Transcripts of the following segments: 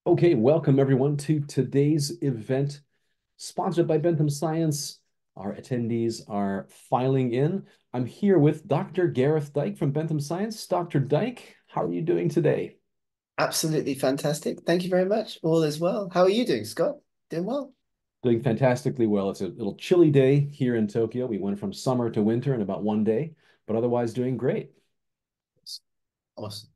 Okay, welcome everyone to today's event sponsored by Bentham Science. Our attendees are filing in. I'm here with Dr. Gareth Dyke from Bentham Science. Dr. Dyke, how are you doing today? Absolutely fantastic. Thank you very much. All is well. How are you doing, Scott? Doing well. Doing fantastically well. It's a little chilly day here in Tokyo. We went from summer to winter in about one day, but otherwise doing great. Awesome.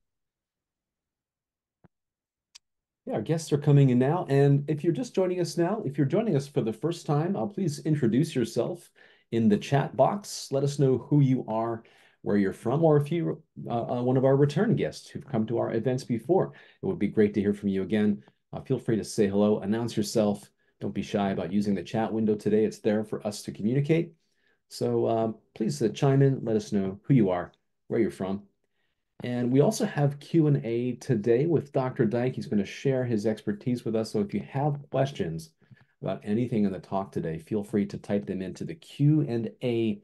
Yeah, our guests are coming in now. And if you're just joining us now, if you're joining us for the first time, please introduce yourself in the chat box. Let us know who you are, where you're from, or if you're one of our return guests who've come to our events before. It would be great to hear from you again. Feel free to say hello, announce yourself. Don't be shy about using the chat window today. It's there for us to communicate. So please chime in, let us know who you are, where you're from. And we also have Q&A today with Dr. Dyke. He's going to share his expertise with us. So if you have questions about anything in the talk today, feel free to type them into the Q&A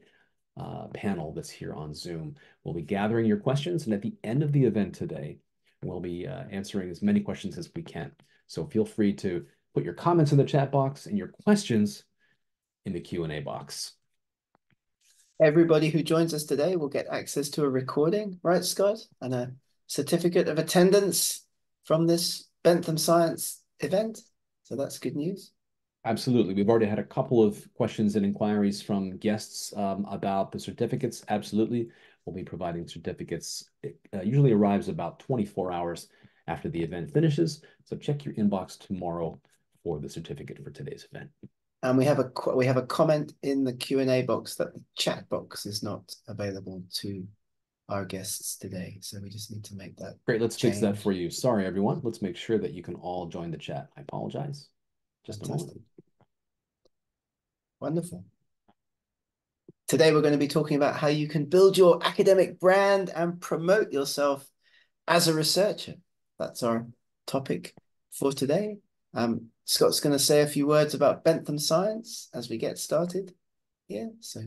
panel that's here on Zoom. We'll be gathering your questions, and at the end of the event today, we'll be answering as many questions as we can. So feel free to put your comments in the chat box and your questions in the Q&A box. Everybody who joins us today will get access to a recording, right, Scott? And a certificate of attendance from this Bentham Science event. So that's good news. Absolutely. We've already had a couple of questions and inquiries from guests about the certificates. Absolutely. We'll be providing certificates. It usually arrives about 24 hours after the event finishes. So check your inbox tomorrow for the certificate for today's event. And we have a comment in the Q&A box that the chat box is not available to our guests today. So we just need to make that Great. Let's fix that for change. you. Sorry, everyone. Let's make sure that you can all join the chat. I apologize. Just a moment. Fantastic. Wonderful. Today, we're going to be talking about how you can build your academic brand and promote yourself as a researcher. That's our topic for today. Scott's going to say a few words about Bentham Science as we get started. Yeah, so.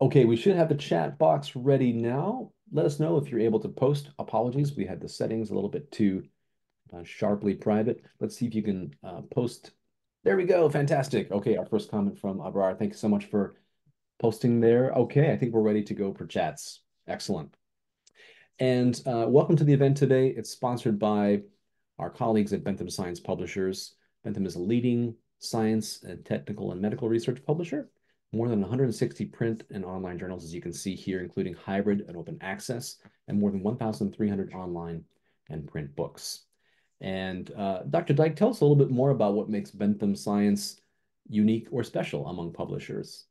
Okay, we should have the chat box ready now. Let us know if you're able to post. Apologies, we had the settings a little bit too sharply private. Let's see if you can post. There we go. Fantastic. Okay, our first comment from Abrar. Thank you so much for posting there. Okay, I think we're ready to go for chats. Excellent. And welcome to the event today. It's sponsored by our colleagues at Bentham Science Publishers. Bentham is a leading science and technical and medical research publisher. More than 160 print and online journals, as you can see here, including hybrid and open access, and more than 1,300 online and print books. And Dr. Dyke, tell us a little bit more about what makes Bentham Science unique or special among publishers.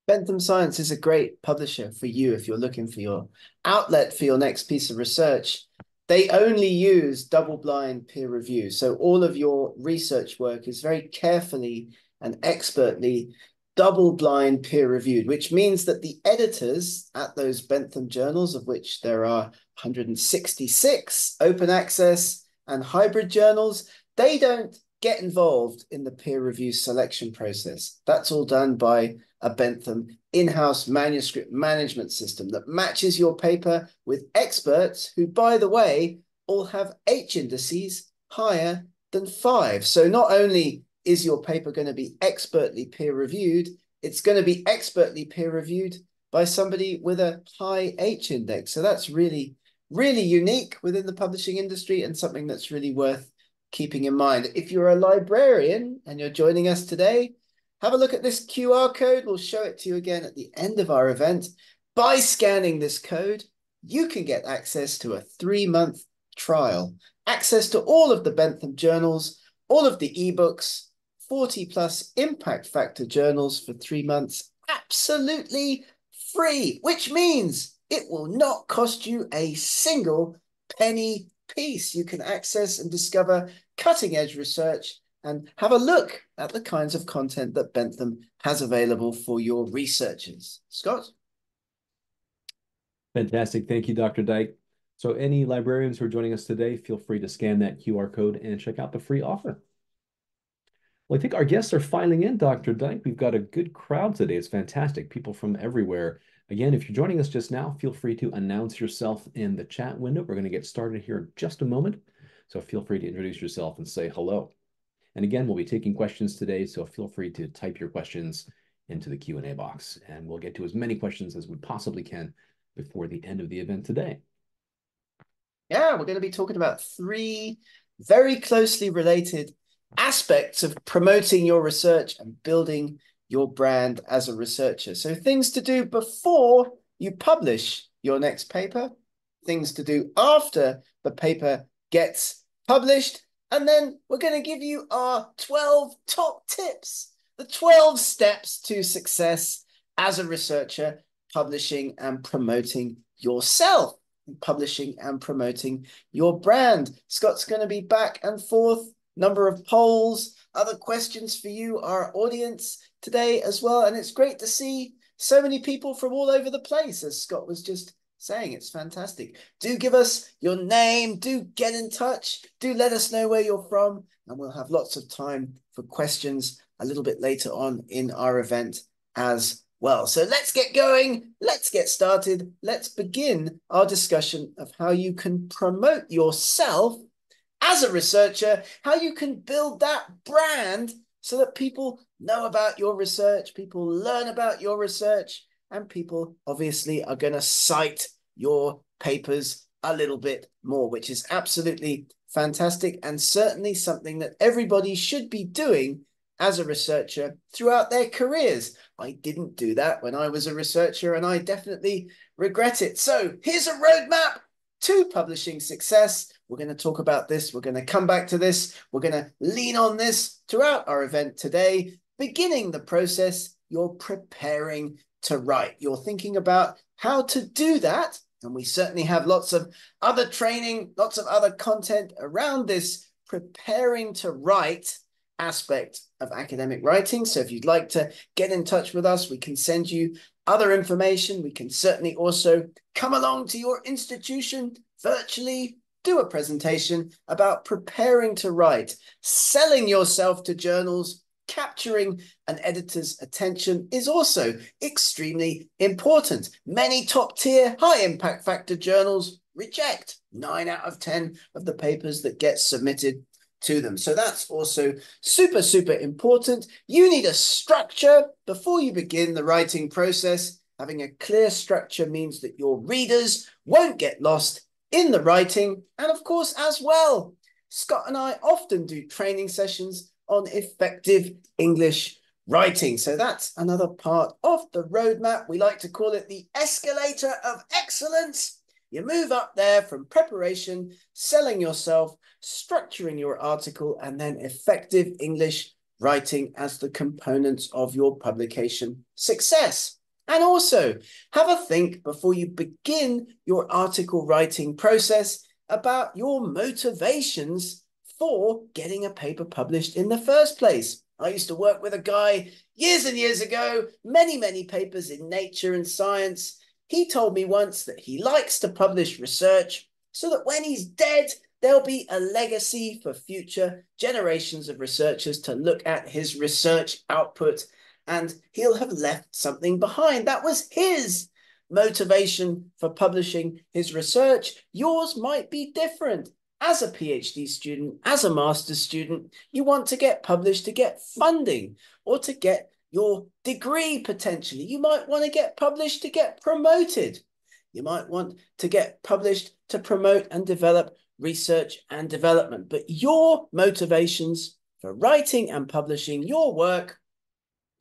Bentham Science is a great publisher for you if you're looking for your outlet for your next piece of research. They only use double-blind peer review. So all of your research work is very carefully and expertly double-blind peer reviewed, which means that the editors at those Bentham journals, of which there are 166 open access and hybrid journals, they don't get involved in the peer review selection process. That's all done by a Bentham in-house manuscript management system that matches your paper with experts who, by the way, all have H indices higher than 5. So not only is your paper going to be expertly peer reviewed, it's going to be expertly peer reviewed by somebody with a high H index. So that's really, really unique within the publishing industry and something that's really worth keeping in mind. If you're a librarian and you're joining us today, have a look at this QR code. We'll show it to you again at the end of our event. By scanning this code, you can get access to a 3-month trial, access to all of the Bentham journals, all of the ebooks, 40 plus impact factor journals for 3 months, absolutely free, which means it will not cost you a single penny piece. You can access and discover cutting edge research and have a look at the kinds of content that Bentham has available for your researchers. Scott? Fantastic. Thank you, Dr. Dyke. So any librarians who are joining us today, feel free to scan that QR code and check out the free offer. Well, I think our guests are filing in, Dr. Dyke. We've got a good crowd today. It's fantastic. People from everywhere Again, if you're joining us just now, feel free to announce yourself in the chat window. We're going to get started here in just a moment. So feel free to introduce yourself and say hello. And again, we'll be taking questions today, so feel free to type your questions into the Q&A box, and we'll get to as many questions as we possibly can before the end of the event today. Yeah, we're going to be talking about 3 very closely related aspects of promoting your research and building your brand as a researcher. So things to do before you publish your next paper, things to do after the paper gets published, and then we're going to give you our 12 top tips, the 12 steps to success as a researcher, publishing and promoting yourself, publishing and promoting your brand. Scott's going to be back and forth, number of polls, other questions for you, our audience today as well. And it's great to see so many people from all over the place, as Scott was just saying. It's fantastic. Do give us your name, do get in touch, do let us know where you're from, and we'll have lots of time for questions a little bit later on in our event as well. So let's get going. Let's get started. Let's begin our discussion of how you can promote yourself as a researcher, how you can build that brand so that people know about your research, people learn about your research, and people obviously are going to cite your papers a little bit more, which is absolutely fantastic and certainly something that everybody should be doing as a researcher throughout their careers. I didn't do that when I was a researcher, and I definitely regret it. So here's a roadmap to publishing success. We're going to talk about this. We're going to come back to this. We're going to lean on this throughout our event today. Beginning the process, you're preparing to write. You're thinking about how to do that. And we certainly have lots of other training, lots of other content around this preparing to write aspect of academic writing. So if you'd like to get in touch with us, we can send you other information. We can certainly also come along to your institution virtually, do a presentation about preparing to write, selling yourself to journals. Capturing an editor's attention is also extremely important. Many top-tier, high-impact factor journals reject 9 out of 10 of the papers that get submitted to them. So that's also super, super important. You need a structure before you begin the writing process. Having a clear structure means that your readers won't get lost in the writing. And of course, as well, Scott and I often do training sessions on effective English writing. So that's another part of the roadmap. We like to call it the escalator of excellence. You move up there from preparation, selling yourself, structuring your article, and then effective English writing as the components of your publication success. And also have a think before you begin your article writing process about your motivations for getting a paper published in the first place. I used to work with a guy years and years ago, many, many papers in Nature and Science. He told me once that he likes to publish research so that when he's dead, there'll be a legacy for future generations of researchers to look at his research output, and he'll have left something behind. That was his motivation for publishing his research. Yours might be different. As a PhD student, as a master's student, you want to get published to get funding or to get your degree potentially. You might want to get published to get promoted. You might want to get published to promote and develop research and development. But your motivations for writing and publishing your work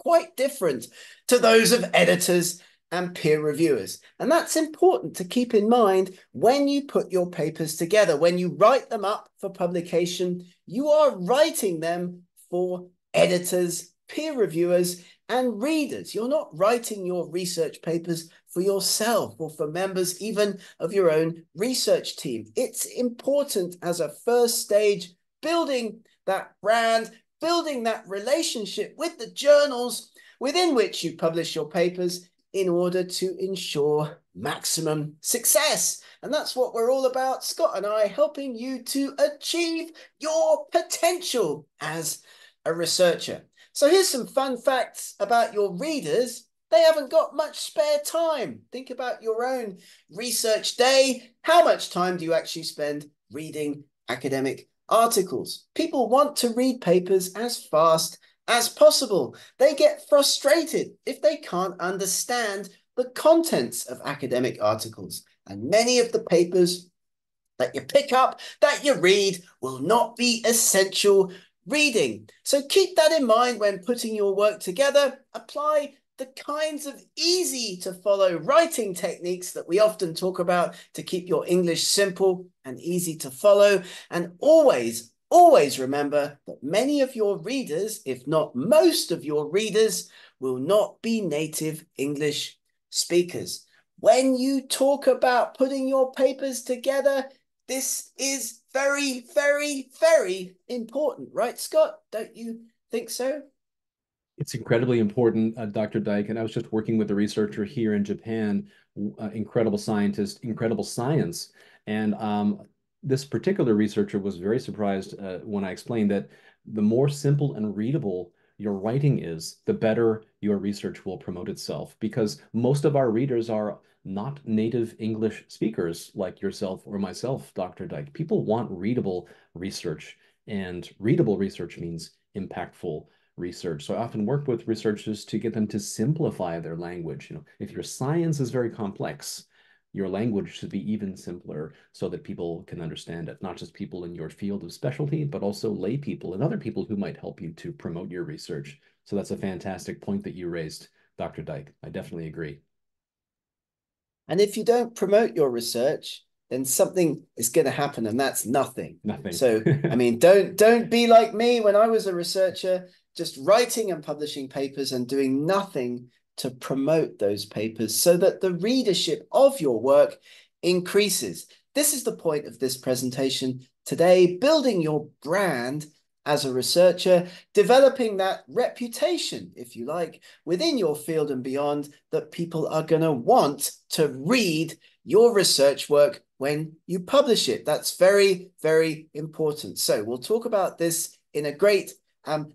quite different to those of editors and peer reviewers. And that's important to keep in mind when you put your papers together. When you write them up for publication, you are writing them for editors, peer reviewers, and readers. You're not writing your research papers for yourself or for members even of your own research team. It's important as a first stage, building that brand, building that relationship with the journals within which you publish your papers in order to ensure maximum success. And that's what we're all about, Scott and I, helping you to achieve your potential as a researcher. So here's some fun facts about your readers. they haven't got much spare time. Think about your own research day. How much time do you actually spend reading academic articles? People want to read papers as fast as possible. They get frustrated if they can't understand the contents of academic articles. And many of the papers that you pick up, that you read, will not be essential reading. So keep that in mind when putting your work together. Apply the kinds of easy to follow writing techniques that we often talk about to keep your English simple and easy to follow. And always remember that many of your readers, if not most of your readers, will not be native English speakers. When you talk about putting your papers together, this is very, very, very important, right, Scott? Don't you think so? It's incredibly important, Dr. Dyke. And I was just working with a researcher here in Japan, incredible scientist, incredible science. And this particular researcher was very surprised when I explained that the more simple and readable your writing is, the better your research will promote itself. Because most of our readers are not native English speakers like yourself or myself, Dr. Dyke. People want readable research, and readable research means impactful research. So I often work with researchers to get them to simplify their language. If your science is very complex, your language should be even simpler so that people can understand it, not just people in your field of specialty, but also lay people and other people who might help you to promote your research. So that's a fantastic point that you raised, Dr. Dyke. I definitely agree. And if you don't promote your research, then something is going to happen, and that's nothing. Nothing. So, I mean, don't be like me when I was a researcher, just writing and publishing papers and doing nothing to promote those papers so that the readership of your work increases. This is the point of this presentation today, building your brand as a researcher, developing that reputation, if you like, within your field and beyond, that people are going to want to read your research work when you publish it. That's very, very important. So we'll talk about this in a great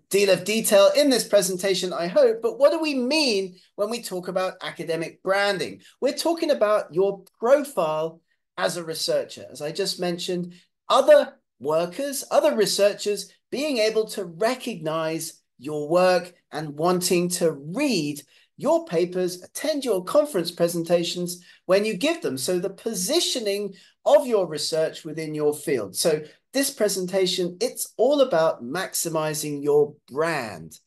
deal of detail in this presentation, I hope. But what do we mean when we talk about academic branding? We're talking about your profile as a researcher. As I just mentioned, other workers, other researchers being able to recognize your work and wanting to read your papers, attend your conference presentations when you give them. So the positioning of your research within your field. So this presentation, it's all about maximizing your brand,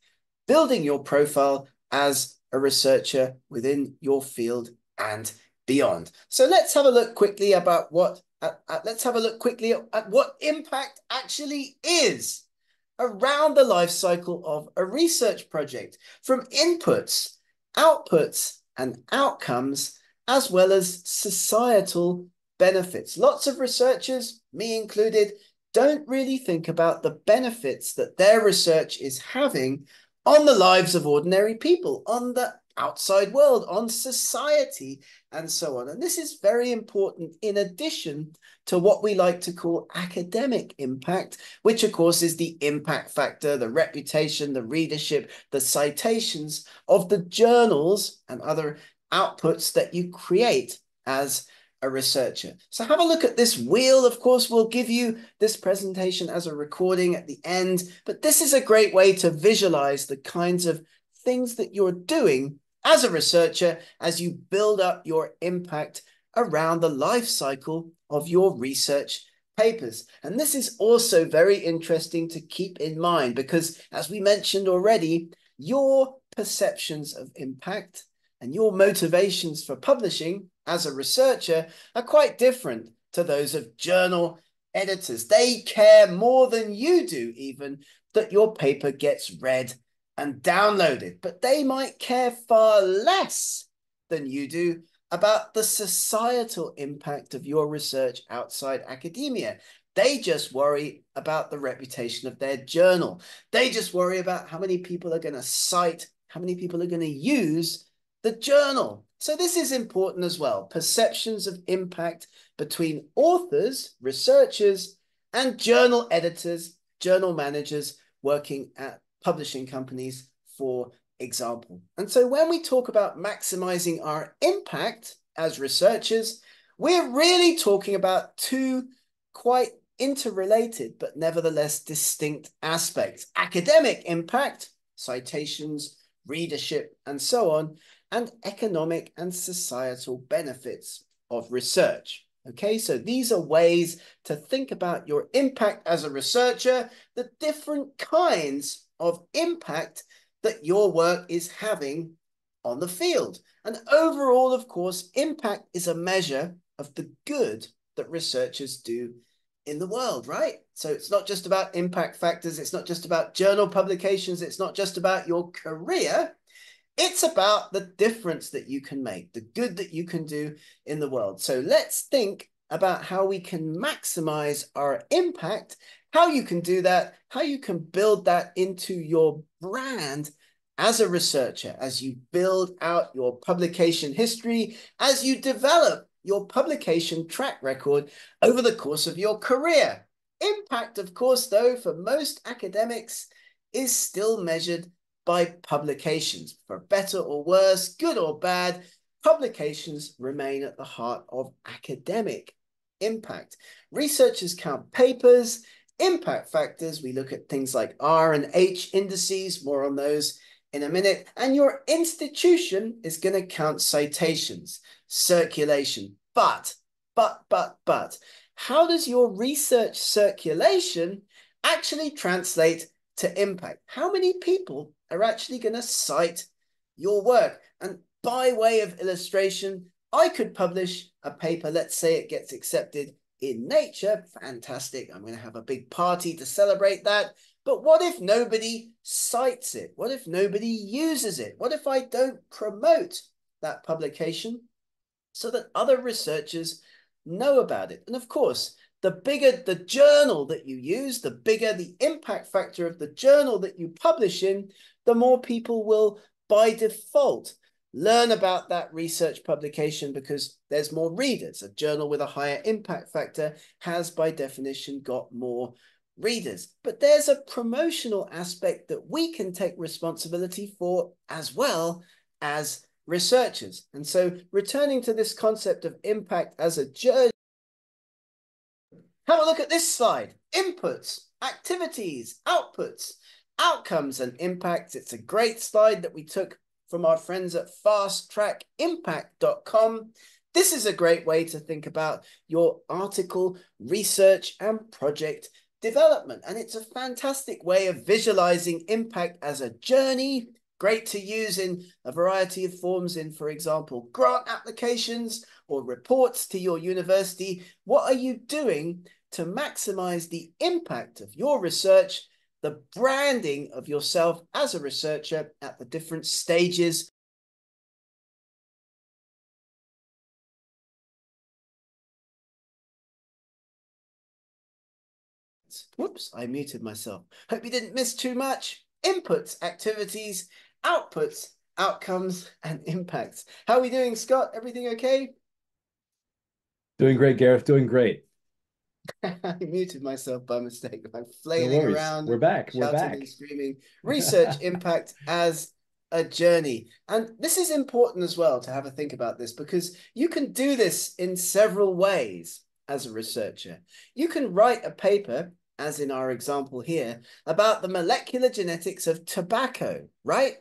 building your profile as a researcher within your field and beyond. So let's have a look quickly about what impact actually is around the life cycle of a research project, from inputs, outputs, and outcomes, as well as societal benefits. Lots of researchers, me included, don't really think about the benefits that their research is having on the lives of ordinary people, on the outside world, on society, and so on. And this is very important in addition to what we like to call academic impact, which of course is the impact factor, the reputation, the readership, the citations of the journals and other outputs that you create as a researcher. So have a look at this wheel. Of course, we'll give you this presentation as a recording at the end, but this is a great way to visualize the kinds of things that you're doing as a researcher as you build up your impact around the life cycle of your research papers. And this is also very interesting to keep in mind because, as we mentioned already, your perceptions of impact and your motivations for publishing as a researcher are quite different to those of journal editors. They care more than you do even that your paper gets read and downloaded, but they might care far less than you do about the societal impact of your research outside academia. They just worry about the reputation of their journal. They just worry about how many people are going to cite, how many people are going to use the journal. So this is important as well. Perceptions of impact between authors, researchers, and journal editors, journal managers working at publishing companies, for example. And so when we talk about maximizing our impact as researchers, we're really talking about two quite interrelated, but nevertheless distinct aspects: academic impact, citations, readership, and so on, and economic and societal benefits of research. Okay, so these are ways to think about your impact as a researcher, the different kinds of impact that your work is having on the field. And overall, of course, impact is a measure of the good that researchers do in the world, right? So it's not just about impact factors. It's not just about journal publications. It's not just about your career. It's about the difference that you can make, the good that you can do in the world. So let's think about how we can maximize our impact, how you can do that, how you can build that into your brand as a researcher, as you build out your publication history, as you develop your publication track record over the course of your career. Impact, of course, though, for most academics is still measured by publications. For better or worse, good or bad, publications remain at the heart of academic impact. Researchers count papers, impact factors. We look at things like R and H indices, more on those in a minute. And your institution is going to count citations, circulation. But, how does your research circulation actually translate to impact? How many people are actually going to cite your work? And by way of illustration, I could publish a paper, let's say it gets accepted in Nature, fantastic, I'm going to have a big party to celebrate that. But what if nobody cites it? What if nobody uses it? What if I don't promote that publication so that other researchers know about it? And of course, the bigger the journal that you use, the bigger the impact factor of the journal that you publish in, the more people will, by default, learn about that research publication because there's more readers. A journal with a higher impact factor has, by definition, got more readers. But there's a promotional aspect that we can take responsibility for as well as researchers. And so returning to this concept of impact as a journey, have a look at this slide. Inputs, activities, outputs, outcomes, and impacts. It's a great slide that we took from our friends at fasttrackimpact.com. This is a great way to think about your article, research, and project development. And it's a fantastic way of visualizing impact as a journey. Great to use in a variety of forms in, for example, grant applications or reports to your university. What are you doing to maximize the impact of your research, the branding of yourself as a researcher at the different stages? Whoops, I muted myself. Hope you didn't miss too much. Inputs, activities, outputs, outcomes, and impacts. How are we doing, Scott? Everything okay? Doing great, Gareth. Doing great. I muted myself by mistake. I'm No flailing worries. around, We're back. We're shouting and back. screaming. Research impact as a journey. And this is important as well to have a think about this, because you can do this in several ways as a researcher. You can write a paper, as in our example here, about the molecular genetics of tobacco, right?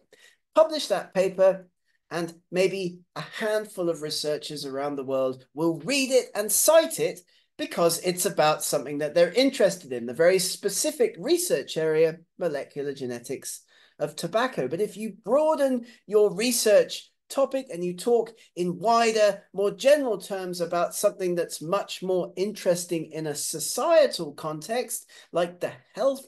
Publish that paper, and maybe a handful of researchers around the world will read it and cite it because it's about something that they're interested in, the very specific research area, molecular genetics of tobacco. But if you broaden your research topic and you talk in wider, more general terms about something that's much more interesting in a societal context, like the health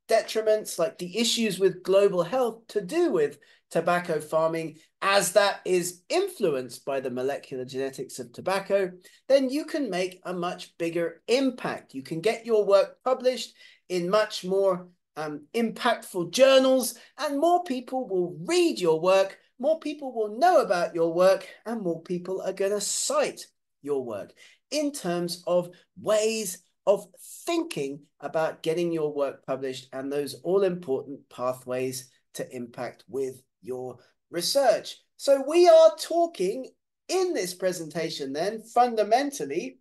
detriments, like the issues with global health to do with tobacco farming, as that is influenced by the molecular genetics of tobacco, then you can make a much bigger impact. You can get your work published in much more impactful journals, and more people will read your work, more people will know about your work, and more people are going to cite your work in terms of ways of thinking about getting your work published and those all-important pathways to impact with your research. So we are talking in this presentation then fundamentally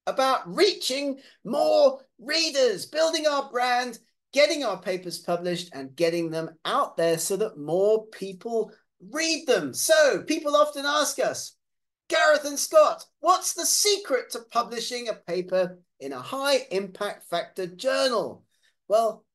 about reaching more readers, building our brand, getting our papers published and getting them out there so that more people read them. So people often ask us, Gareth and Scott, what's the secret to publishing a paper in a high impact factor journal? Well,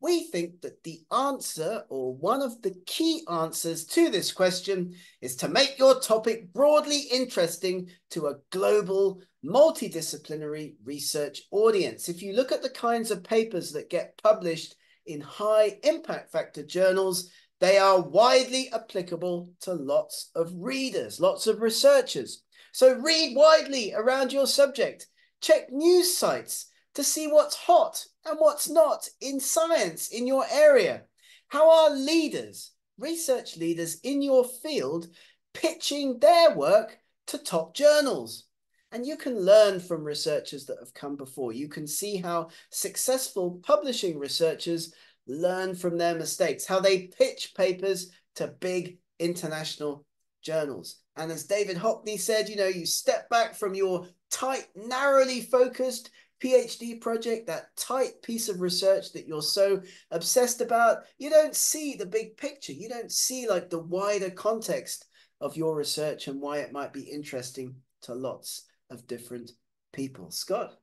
we think that the answer, or one of the key answers to this question, is to make your topic broadly interesting to a global, multidisciplinary research audience. If you look at the kinds of papers that get published in high impact factor journals, they are widely applicable to lots of readers, lots of researchers. So read widely around your subject. Check news sites to see what's hot and what's not in science in your area. How are leaders, research leaders in your field, pitching their work to top journals? And you can learn from researchers that have come before. You can see how successful publishing researchers learn from their mistakes, how they pitch papers to big international journals. And as David Hockney said, you step back from your tight, narrowly focused PhD project, that tight piece of research that you're so obsessed about. You don't see the big picture. You don't see like the wider context of your research and why it might be interesting to lots of different people. Scott?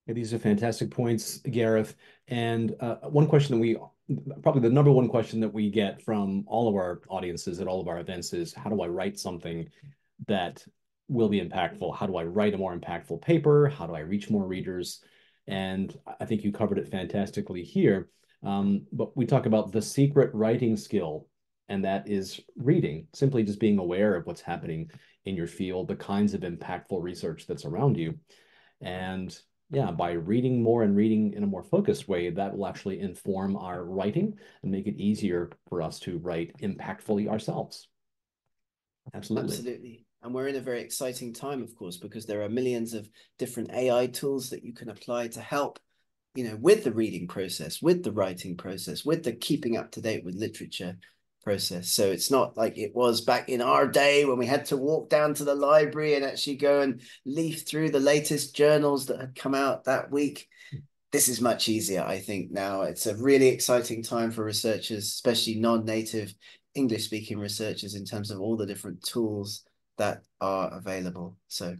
Yeah, these are fantastic points, Gareth. And one question that probably the number one question that we get from all of our audiences at all of our events is, how do I write something that will be impactful? How do I write a more impactful paper? How do I reach more readers? And I think you covered it fantastically here. But we talk about the secret writing skill, and that is reading, simply just being aware of what's happening in your field, the kinds of impactful research that's around you. And yeah, by reading more and reading in a more focused way, that will actually inform our writing and make it easier for us to write impactfully ourselves. Absolutely. Absolutely. And we're in a very exciting time, of course, because there are millions of different AI tools that you can apply to help, with the reading process, with the writing process, with the keeping up to date with literature process. So it's not like it was back in our day when we had to walk down to the library and actually go and leaf through the latest journals that had come out that week. This is much easier, I think, now. It's a really exciting time for researchers, especially non-native English-speaking researchers, in terms of all the different tools that are available. So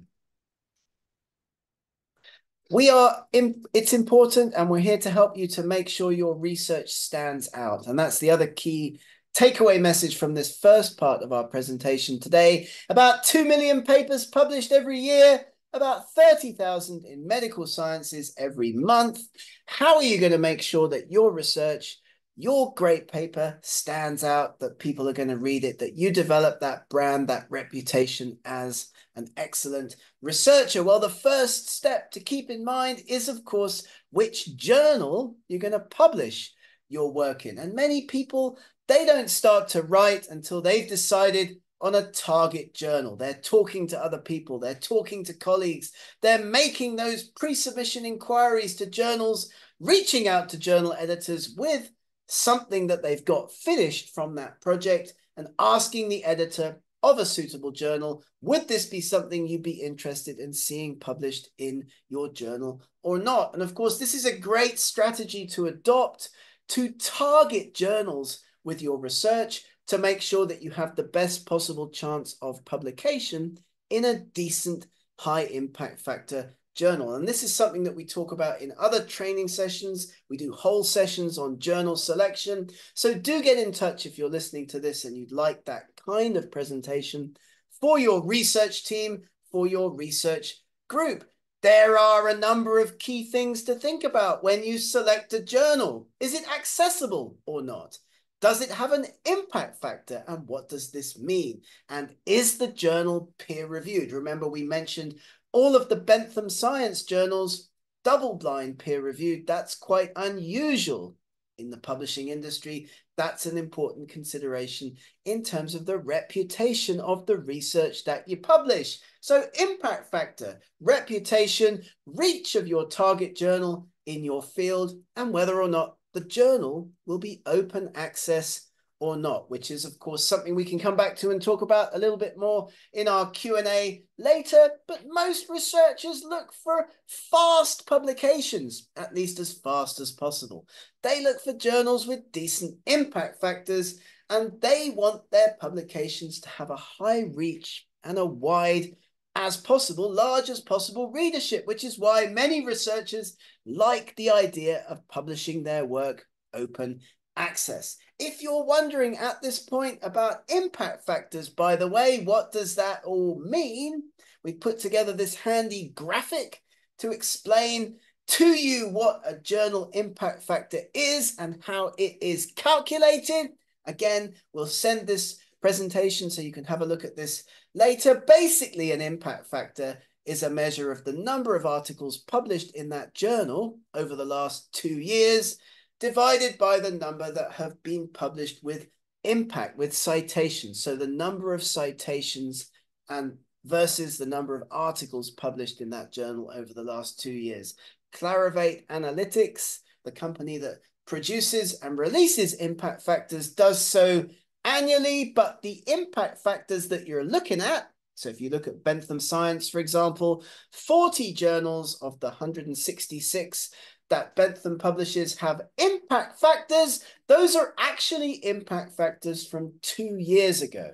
it's important, and we're here to help you to make sure your research stands out. And that's the other key takeaway message from this first part of our presentation today. About 2 million papers published every year, about 30,000 in medical sciences every month. How are you going to make sure that your research, your great paper, stands out, that people are going to read it, that you develop that brand, that reputation as an excellent researcher? Well, the first step to keep in mind is, of course, which journal you're going to publish your work in. And many people, they don't start to write until they've decided on a target journal. They're talking to other people. They're talking to colleagues. They're making those pre-submission inquiries to journals, reaching out to journal editors with something that they've got finished from that project, and asking the editor of a suitable journal, would this be something you'd be interested in seeing published in your journal or not? And of course, this is a great strategy to adopt to target journals with your research, to make sure that you have the best possible chance of publication in a decent high impact factor journal. And this is something that we talk about in other training sessions. We do whole sessions on journal selection. So do get in touch if you're listening to this and you'd like that kind of presentation for your research team, for your research group. There are a number of key things to think about when you select a journal. Is it accessible or not? Does it have an impact factor? And what does this mean? And is the journal peer-reviewed? Remember, we mentioned all of the Bentham science journals, double-blind peer-reviewed. That's quite unusual in the publishing industry. That's an important consideration in terms of the reputation of the research that you publish. So impact factor, reputation, reach of your target journal in your field, and whether or not the journal will be open access or not, which is, of course, something we can come back to and talk about a little bit more in our Q&A later. But most researchers look for fast publications, at least as fast as possible. They look for journals with decent impact factors, and they want their publications to have a high reach and a wide as possible, large as possible readership, which is why many researchers like the idea of publishing their work open access. If you're wondering at this point about impact factors, by the way, what does that all mean? We put together this handy graphic to explain to you what a journal impact factor is and how it is calculated. Again, we'll send this presentation so you can have a look at this later. Basically, an impact factor is a measure of the number of articles published in that journal over the last 2 years, divided by the number that have been published with impact, with citations. So the number of citations and versus the number of articles published in that journal over the last 2 years. Clarivate Analytics, the company that produces and releases impact factors, does so annually, but the impact factors that you're looking at, so if you look at Bentham Science, for example, 40 journals of the 166 that Bentham publishes have impact factors. Those are actually impact factors from 2 years ago.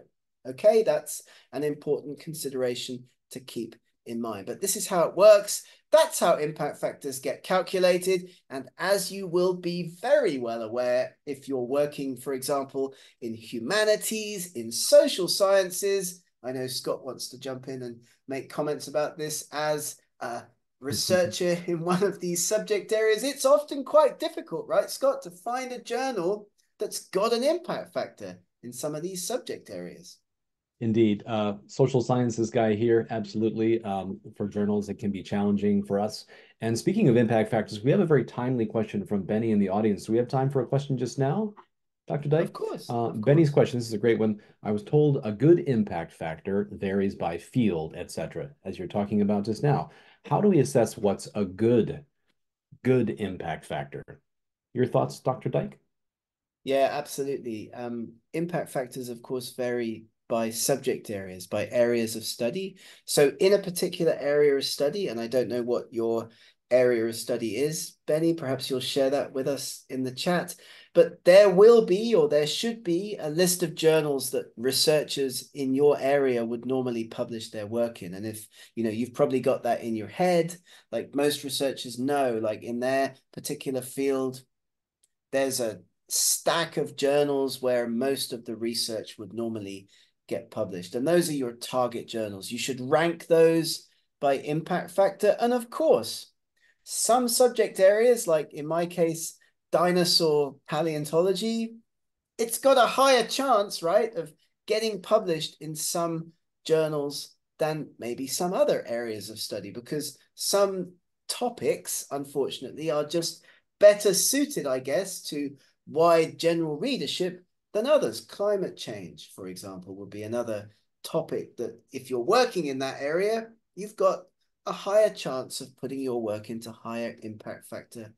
Okay, that's an important consideration to keep in mind. But this is how it works. That's how impact factors get calculated. And as you will be very well aware, if you're working, for example, in humanities, in social sciences, I know Scott wants to jump in and make comments about this as a researcher in one of these subject areas. It's often quite difficult, right, Scott, to find a journal that's got an impact factor in some of these subject areas. Indeed. Social sciences guy here, absolutely. For journals, it can be challenging for us. And speaking of impact factors, we have a very timely question from Benny in the audience. Do we have time for a question just now, Dr. Of Dyke? course, Benny's question, this is a great one. I was told a good impact factor varies by field, etc., as you're talking about just now. How do we assess what's a good impact factor? Your thoughts, Dr. Dyke? Yeah, absolutely. Impact factors, of course, vary by subject areas, by areas of study. So in a particular area of study, and I don't know what your area of study is, Benny, perhaps you'll share that with us in the chat, but there will be, or there should be, a list of journals that researchers in your area would normally publish their work in. And if, you've probably got that in your head, like most researchers know, like in their particular field, there's a stack of journals where most of the research would normally get published. And those are your target journals. You should rank those by impact factor. And of course, some subject areas, like in my case, dinosaur paleontology, it's got a higher chance, right, of getting published in some journals than maybe some other areas of study, because some topics, unfortunately, are just better suited, I guess, to wide general readership than others. Climate change, for example, would be another topic that if you're working in that area, you've got a higher chance of putting your work into higher impact factor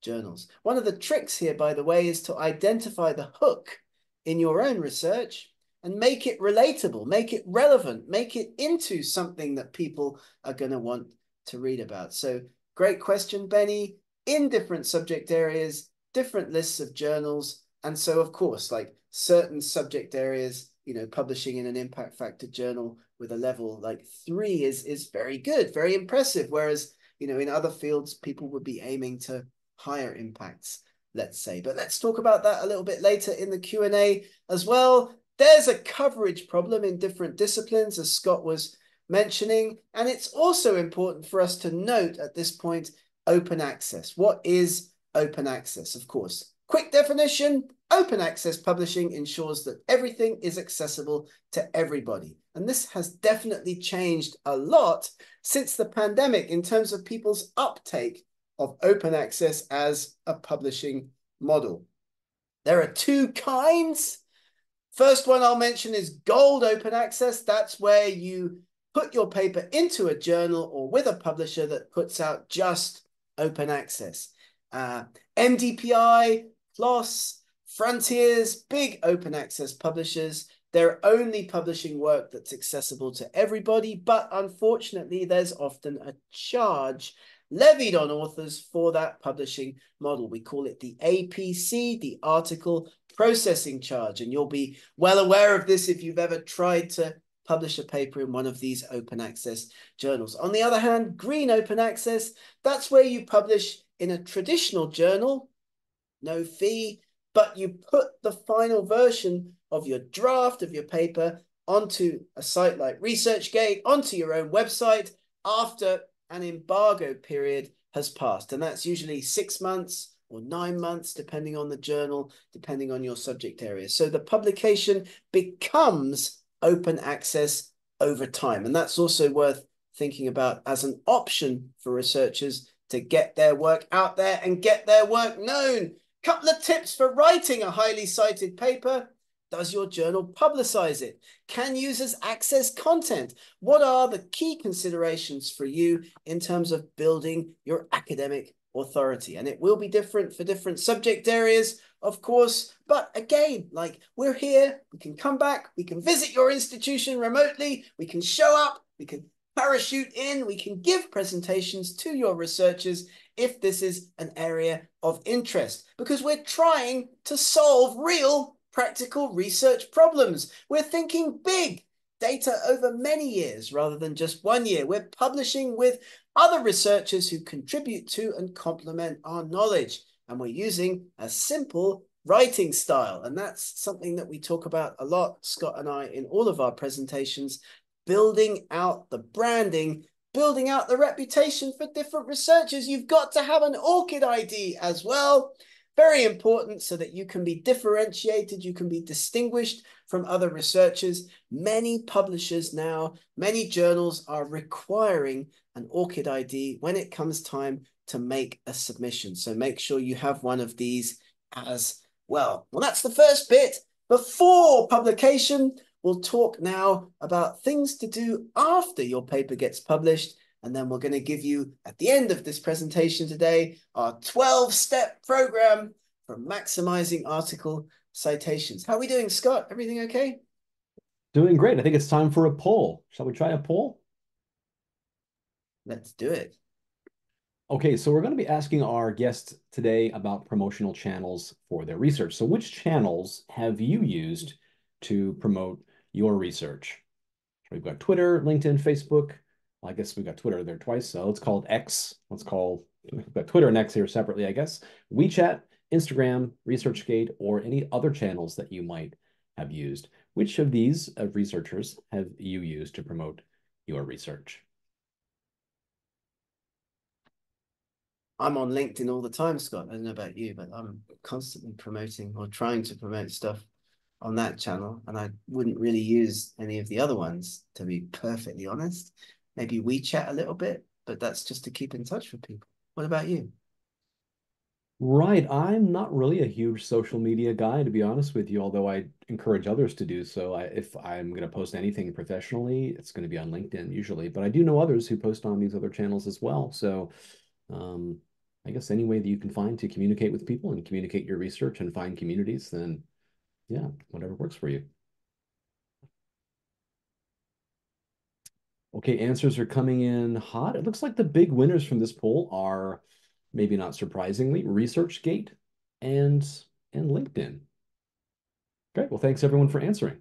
journals. One of the tricks here, by the way, is to identify the hook in your own research and make it relatable, make it relevant, make it into something that people are going to want to read about. So great question, Benny. In different subject areas, different lists of journals. And so, of course, like certain subject areas, publishing in an impact factor journal with a level like 3 is very good, very impressive. Whereas, in other fields, people would be aiming to higher impacts, let's say. But let's talk about that a little bit later in the Q&A as well. There's a coverage problem in different disciplines, as Scott was mentioning. And it's also important for us to note at this point, open access. What is open access? Of course, quick definition, open access publishing ensures that everything is accessible to everybody. And this has definitely changed a lot since the pandemic in terms of people's uptake of open access as a publishing model. There are 2 kinds. First one I'll mention is gold open access. That's where you put your paper into a journal or with a publisher that puts out just open access. MDPI, PLOS, Frontiers, big open access publishers. They're only publishing work that's accessible to everybody, but unfortunately, there's often a charge levied on authors for that publishing model. We call it the APC, the article processing charge, and you'll be well aware of this if you've ever tried to publish a paper in one of these open access journals. On the other hand, green open access, that's where you publish in a traditional journal, no fee, but you put the final version of your draft of your paper onto a site like ResearchGate, onto your own website after an embargo period has passed. And that's usually 6 months or 9 months, depending on the journal, depending on your subject area. So the publication becomes open access over time. And that's also worth thinking about as an option for researchers to get their work out there and get their work known. Couple of tips for writing a highly cited paper. Does your journal publicize it? Can users access content? What are the key considerations for you in terms of building your academic authority? And it will be different for different subject areas, of course. But again, like, we're here, we can come back, we can visit your institution remotely, we can show up, we can parachute in, we can give presentations to your researchers if this is an area of interest, because we're trying to solve real practical research problems. We're thinking big, data over many years rather than just 1 year. We're publishing with other researchers who contribute to and complement our knowledge. And we're using a simple writing style. And that's something that we talk about a lot, Scott and I, in all of our presentations, building out the branding, building out the reputation for different researchers. You've got to have an ORCID ID as well. Very important so that you can be differentiated, you can be distinguished from other researchers. Many publishers now, many journals are requiring an ORCID ID when it comes time to make a submission. So make sure you have one of these as well. Well, that's the first bit. Before publication, we'll talk now about things to do after your paper gets published. And then we're going to give you, at the end of this presentation today, our 12-step program for maximizing article citations. How are we doing, Scott? Everything okay? Doing great. I think it's time for a poll. Shall we try a poll? Let's do it. Okay, so we're going to be asking our guests today about promotional channels for their research. So which channels have you used to promote your research? So we've got Twitter, LinkedIn, Facebook. Well, I guess we've got Twitter there twice, so it's called X. We've got Twitter and X here separately, I guess. WeChat, Instagram, ResearchGate, or any other channels that you might have used. Which of these researchers have you used to promote your research? I'm on LinkedIn all the time, Scott. I don't know about you, but I'm constantly promoting or trying to promote stuff on that channel. And I wouldn't really use any of the other ones, to be perfectly honest. Maybe WeChat a little bit, but that's just to keep in touch with people. What about you? Right. I'm not really a huge social media guy, to be honest with you, although I encourage others to do so. If I'm going to post anything professionally, it's going to be on LinkedIn usually, but I do know others who post on these other channels as well. So um, I guess any way that you can find to communicate with people and communicate your research and find communities, then yeah, whatever works for you. Okay, answers are coming in hot. It looks like the big winners from this poll are, maybe not surprisingly, ResearchGate and LinkedIn. Great. Well, thanks everyone for answering.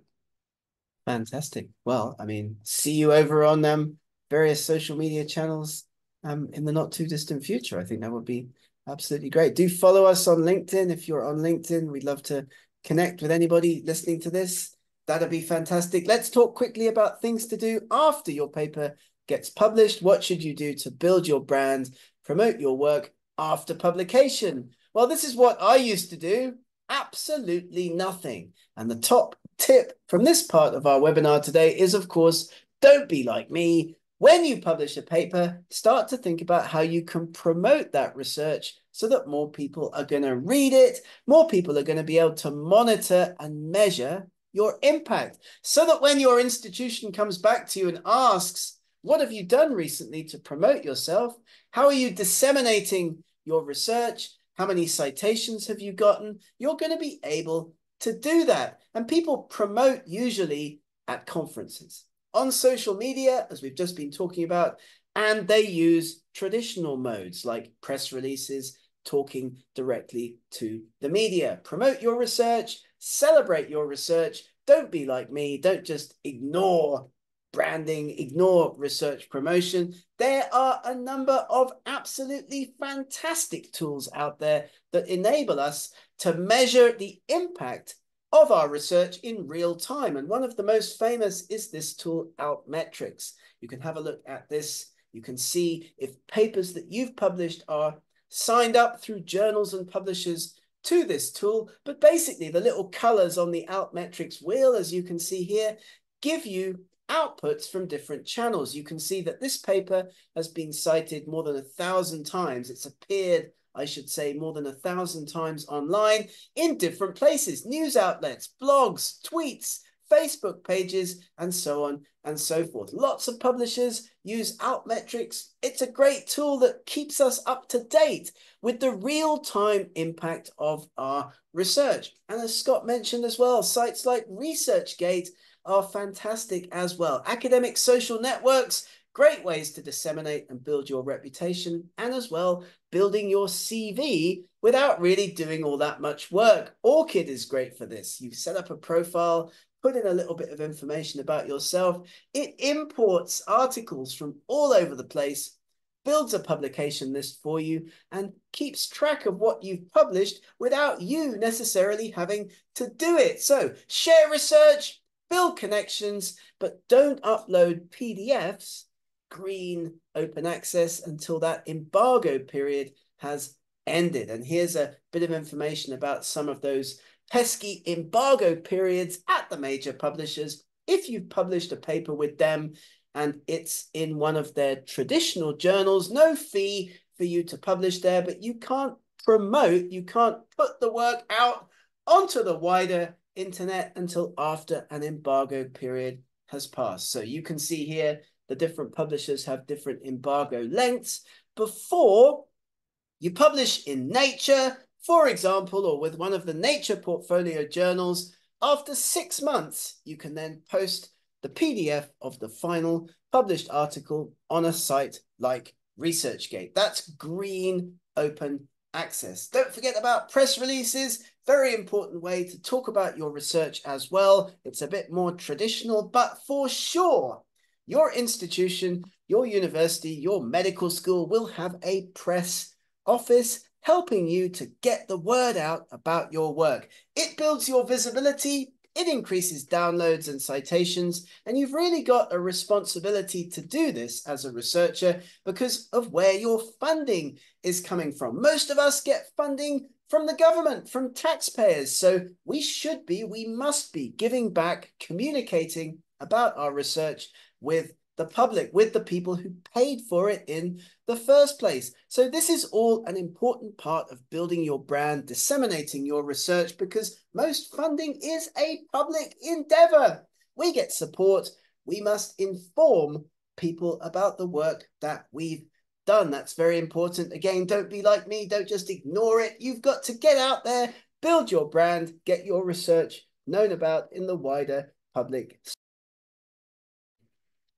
Fantastic. Well, I mean, see you over on various social media channels in the not too distant future. I think that would be absolutely great. Do follow us on LinkedIn. If you're on LinkedIn, we'd love to connect with anybody listening to this. That'd be fantastic. Let's talk quickly about things to do after your paper gets published. What should you do to build your brand, promote your work after publication? Well, this is what I used to do. Absolutely nothing. And the top tip from this part of our webinar today is, of course, don't be like me. When you publish a paper, start to think about how you can promote that research so that more people are going to read it, more people are going to be able to monitor and measure your impact, so that when your institution comes back to you and asks, what have you done recently to promote yourself? How are you disseminating your research? how many citations have you gotten, you're going to be able to do that. And people promote usually at conferences, on social media, as we've just been talking about, and they use traditional modes like press releases, talking directly to the media. Promote your research, celebrate your research. Don't be like me. Don't just ignore branding, ignore research promotion. There are a number of absolutely fantastic tools out there that enable us to measure the impact of our research in real time. And one of the most famous is this tool, Altmetrics. You can have a look at this. You can see if papers that you've published are signed up through journals and publishers to this tool. But basically, the little colors on the Altmetrics wheel, as you can see here, give you outputs from different channels. You can see that this paper has been cited more than 1,000 times. It's appeared, I should say, more than 1,000 times online in different places, news outlets, blogs, tweets, Facebook pages, and so on and so forth. Lots of publishers use Altmetrics. It's a great tool that keeps us up to date with the real-time impact of our research. And as Scott mentioned as well, sites like ResearchGate are fantastic as well. Academic social networks, great ways to disseminate and build your reputation, and as well, building your CV without really doing all that much work. ORCID is great for this. You set up a profile, put in a little bit of information about yourself. It imports articles from all over the place, builds a publication list for you, and keeps track of what you've published without you necessarily having to do it. So share research, build connections, but don't upload PDFs, green open access, until that embargo period has ended. And here's a bit of information about some of those pesky embargo periods at the major publishers. If you've published a paper with them and it's in one of their traditional journals, no fee for you to publish there, but you can't promote, you can't put the work out onto the wider internet until after an embargo period has passed. So you can see here the different publishers have different embargo lengths. Before you publish in Nature, for example, or with one of the Nature portfolio journals, after 6 months, you can then post the PDF of the final published article on a site like ResearchGate. That's green open access. Don't forget about press releases. Very important way to talk about your research as well. It's a bit more traditional, but for sure, your institution, your university, your medical school will have a press office helping you to get the word out about your work. It builds your visibility, it increases downloads and citations, and you've really got a responsibility to do this as a researcher because of where your funding is coming from. Most of us get funding from the government, from taxpayers. So we must be giving back, communicating about our research with the public, with the people who paid for it in the first place. So this is all an important part of building your brand, disseminating your research, because most funding is a public endeavor. We get support. We must inform people about the work that we've done. That's very important. Again, don't be like me. Don't just ignore it. You've got to get out there, build your brand, get your research known about in the wider public.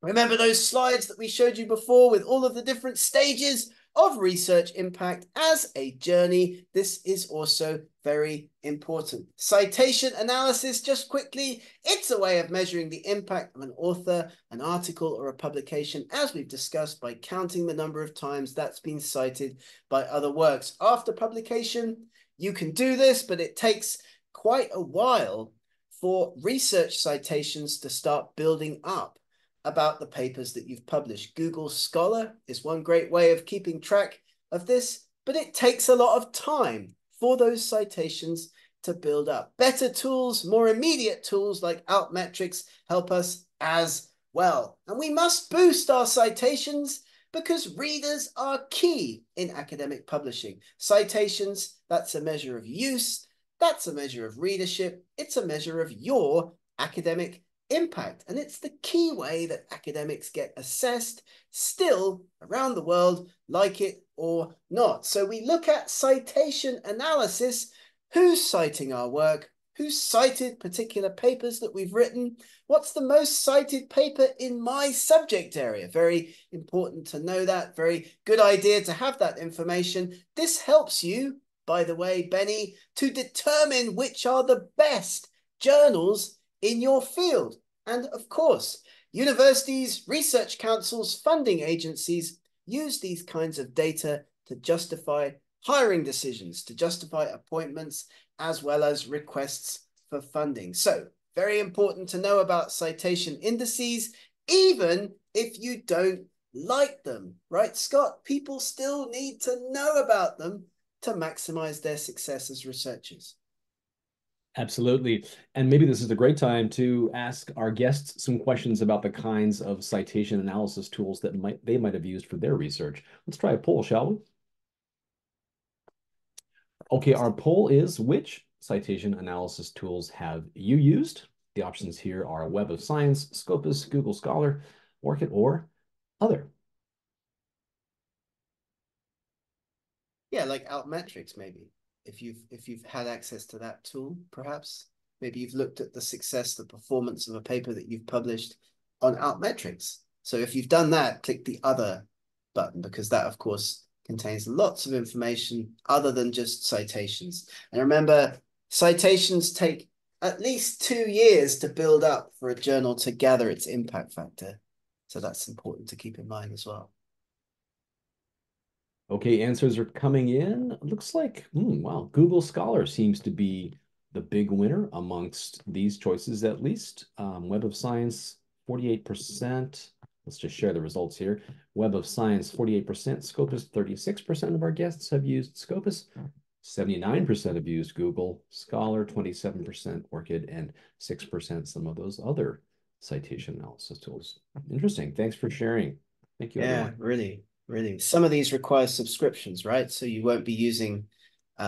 Remember those slides that we showed you before with all of the different stages of research impact as a journey? This is also very important. Citation analysis, just quickly, it's a way of measuring the impact of an author, an article, or a publication, as we've discussed, by counting the number of times that's been cited by other works. After publication, you can do this, but it takes quite a while for research citations to start building up about the papers that you've published. Google Scholar is one great way of keeping track of this, but it takes a lot of time for those citations to build up. Better tools, more immediate tools like Altmetrics help us as well. And we must boost our citations because readers are key in academic publishing. Citations, that's a measure of use, that's a measure of readership, it's a measure of your academic impact. And it's the key way that academics get assessed still around the world, like it or not. So we look at citation analysis. Who's citing our work? Who's cited particular papers that we've written? What's the most cited paper in my subject area? Very important to know that. Very good idea to have that information. This helps you, by the way, Benny, to determine which are the best journals in your field. And of course, universities, research councils, funding agencies use these kinds of data to justify hiring decisions, to justify appointments, as well as requests for funding. So very important to know about citation indices, even if you don't like them, right, Scott? People still need to know about them to maximize their success as researchers. Absolutely. And maybe this is a great time to ask our guests some questions about the kinds of citation analysis tools that they might have used for their research. Let's try a poll, shall we? Okay, our poll is, which citation analysis tools have you used? The options here are Web of Science, Scopus, Google Scholar, ORCID, or other. Yeah, like Altmetrics, maybe. If you've had access to that tool, perhaps. Maybe you've looked at the success, the performance of a paper that you've published on Altmetrics. So if you've done that, click the other button, because that, of course, contains lots of information other than just citations. And remember, citations take at least 2 years to build up for a journal to gather its impact factor. So that's important to keep in mind as well. Okay, answers are coming in. Looks like, wow, Google Scholar seems to be the big winner amongst these choices, at least. Web of Science, 48%. Let's just share the results here. Web of Science, 48%. Scopus, 36% of our guests have used Scopus. 79% have used Google Scholar, 27% ORCID, and 6% some of those other citation analysis tools. Interesting. Thanks for sharing. Thank you, Yeah, everyone. really, really. Some of these require subscriptions, right? So you won't be using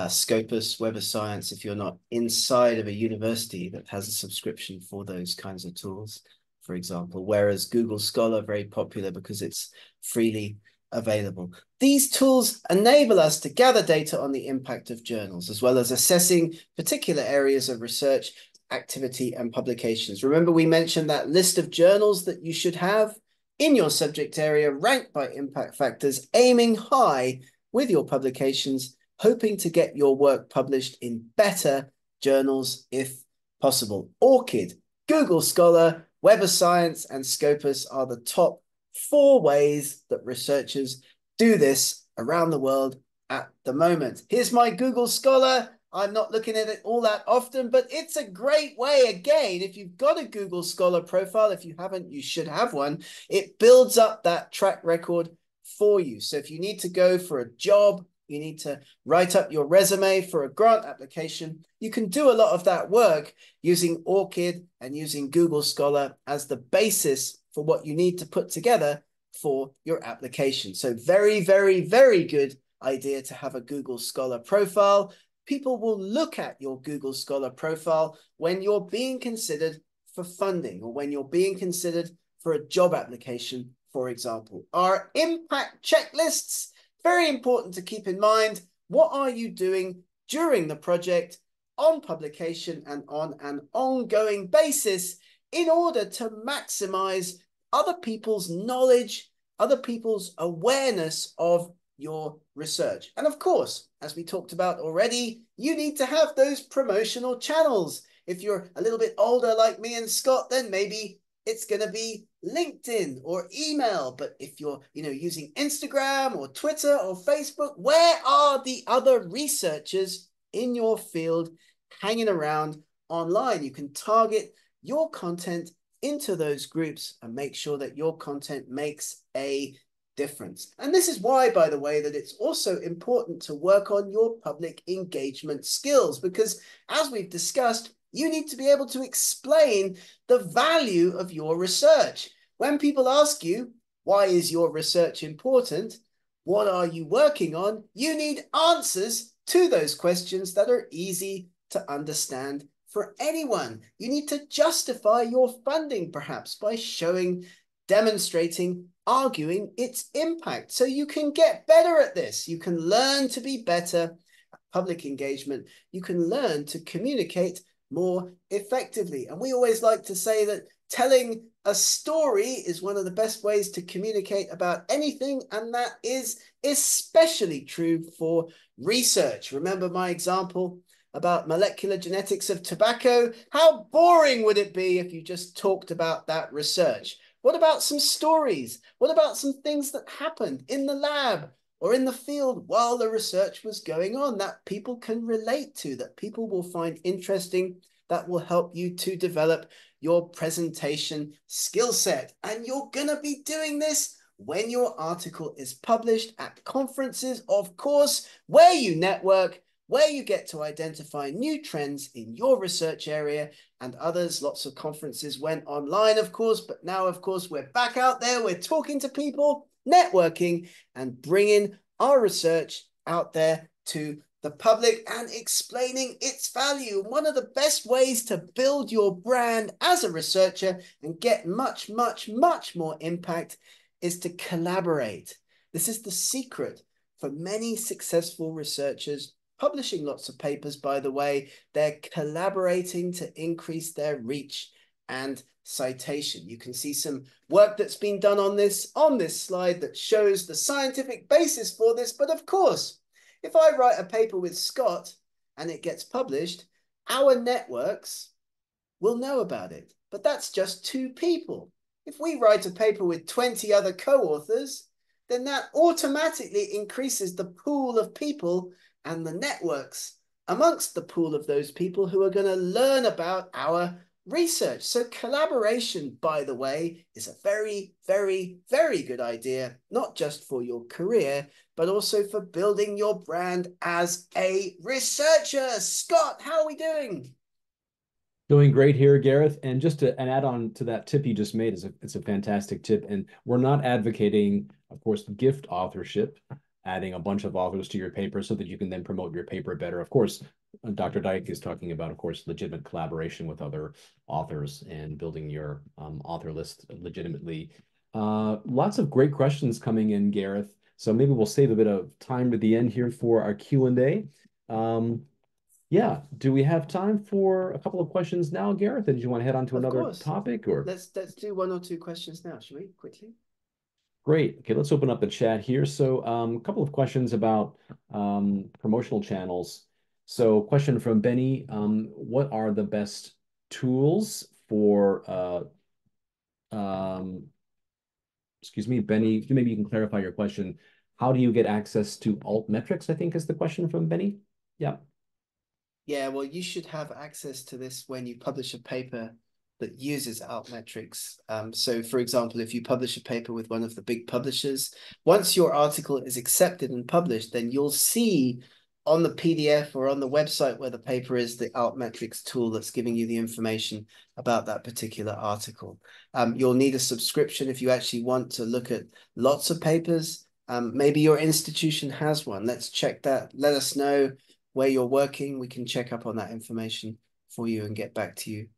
Scopus, Web of Science if you're not inside of a university that has a subscription for those kinds of tools, for example. Whereas Google Scholar, very popular because it's freely available. These tools enable us to gather data on the impact of journals, as well as assessing particular areas of research, activity, and publications. Remember, we mentioned that list of journals that you should have in your subject area, ranked by impact factors, aiming high with your publications, hoping to get your work published in better journals if possible. ORCID, Google Scholar, Web of Science, and Scopus are the top 4 ways that researchers do this around the world at the moment. Here's my Google Scholar. I'm not looking at it all that often, but it's a great way. Again, if you've got a Google Scholar profile, if you haven't, you should have one. It builds up that track record for you. So if you need to go for a job, you need to write up your resume for a grant application, you can do a lot of that work using ORCID and using Google Scholar as the basis for what you need to put together for your application. So very, very, very good idea to have a Google Scholar profile. People will look at your Google Scholar profile when you're being considered for funding or when you're being considered for a job application, for example. Our impact checklists, very important to keep in mind. What are you doing during the project, on publication, and on an ongoing basis in order to maximize other people's knowledge, other people's awareness of your research? And of course, as we talked about already, you need to have those promotional channels. If you're a little bit older like me and Scott, then maybe it's going to be LinkedIn or email. But if you're, using Instagram or Twitter or Facebook, where are the other researchers in your field hanging around online? You can target your content into those groups and make sure that your content makes a difference. And this is why, by the way, that it's also important to work on your public engagement skills, because as we've discussed, you need to be able to explain the value of your research. When people ask you, why is your research important? What are you working on? You need answers to those questions that are easy to understand for anyone. You need to justify your funding, perhaps, by showing demonstrating, arguing its impact. So you can get better at this. You can learn to be better at public engagement. You can learn to communicate more effectively. And we always like to say that telling a story is one of the best ways to communicate about anything, and that is especially true for research. Remember my example about molecular genetics of tobacco? How boring would it be if you just talked about that research? What about some stories? What about some things that happened in the lab or in the field while the research was going on that people can relate to, that people will find interesting, that will help you to develop your presentation skill set? And you're going to be doing this when your article is published at conferences, of course, where you network, where you get to identify new trends in your research area and others. Lots of conferences went online, of course, but now, of course, we're back out there. We're talking to people, networking, and bringing our research out there to the public and explaining its value. One of the best ways to build your brand as a researcher and get much, much, much more impact is to collaborate. This is the secret for many successful researchers publishing lots of papers, by the way. They're collaborating to increase their reach and citation. You can see some work that's been done on this slide that shows the scientific basis for this. But of course, if I write a paper with Scott and it gets published, our networks will know about it. But that's just 2 people. If we write a paper with 20 other co-authors, then that automatically increases the pool of people and the networks amongst the pool of those people who are going to learn about our research. So collaboration, by the way, is a very, very, very good idea, not just for your career, but also for building your brand as a researcher. Scott, how are we doing? Doing great here, Gareth. And just to an add on to that tip you just made, it's a fantastic tip. And we're not advocating, of course, gift authorship, adding a bunch of authors to your paper so that you can then promote your paper better. Of course, Dr. Dyke is talking about, of course, legitimate collaboration with other authors and building your author list legitimately. Lots of great questions coming in, Gareth. So maybe we'll save a bit of time at the end here for our Q&A. Yeah, do we have time for a couple of questions now, Gareth? Or did you want to head on to Of another course. topic or? Let's do 1 or 2 questions now, shall we? Quickly. Great. Okay, let's open up the chat here. So a couple of questions about promotional channels. So question from Benny, what are the best tools for, excuse me, Benny, maybe you can clarify your question. How do you get access to Altmetrics, I think is the question from Benny. Yeah. Yeah, well, you should have access to this when you publish a paper that uses Altmetrics. So, for example, if you publish a paper with one of the big publishers, once your article is accepted and published, then you'll see on the PDF or on the website where the paper is the Altmetrics tool that's giving you the information about that particular article. You'll need a subscription if you actually want to look at lots of papers. Maybe your institution has one. Let's check that. Let us know where you're working. We can check up on that information for you and get back to you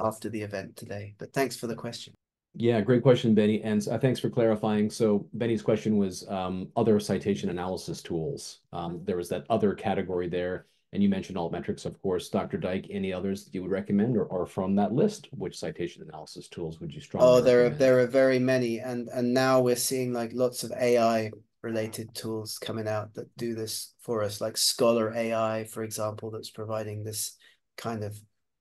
after the event today. But thanks for the question. Yeah, great question, Benny. And thanks for clarifying. So Benny's question was other citation analysis tools. There was that other category there. And you mentioned Altmetrics, of course. Dr. Dyke, any others that you would recommend or from that list, which citation analysis tools would you strongly recommend? There are very many. And now we're seeing like lots of AI related tools coming out that do this for us, like Scholar AI, for example, that's providing this kind of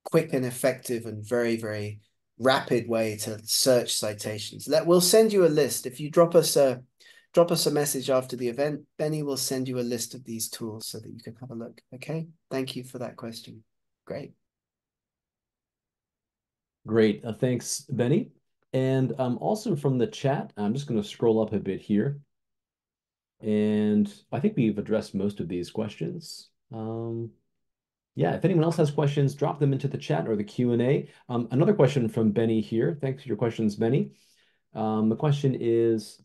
quick and effective and very, very rapid way to search citations. We'll send you a list. If you drop us a message after the event, Benny will send you a list of these tools so that you can have a look. Okay. Thank you for that question. Great. Great. Thanks, Benny. And also from the chat, I'm just going to scroll up a bit here. And I think we've addressed most of these questions. Yeah, if anyone else has questions, drop them into the chat or the Q&A. Another question from Benny here. Thanks for your questions, Benny. The question is,